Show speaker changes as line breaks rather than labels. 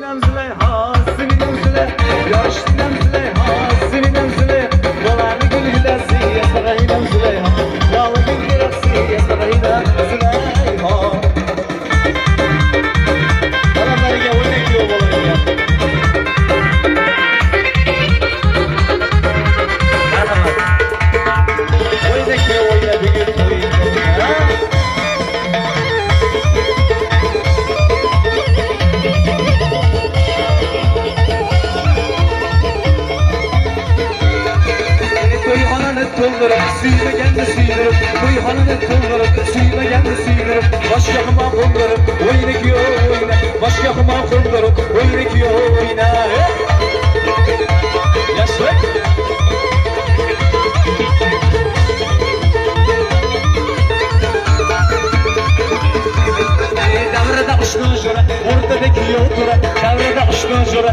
dinem Züleyha, sinem Züleyha, yaş dinem Züleyha, sinem Züleyha, dolarlı gül gülesi, saraylam Züleyha, yağlı gül gülesi, saraylam Züleyha. Adamlarıya oynak yok olayım ya. Oynak yok oynak bir gün oynak ya. Suymaganni suydirib, to'yxonani to'ldirib, suymaganni suydirib, boshqaga qo'ndirib, o'ynak yo o'yna, boshqaga qo'ndirib, o'ynak yo o'yna. Yashrak. Davrada ushno jo'ra, o'rtada kuyov to'ra, davrada ushno jo'ra,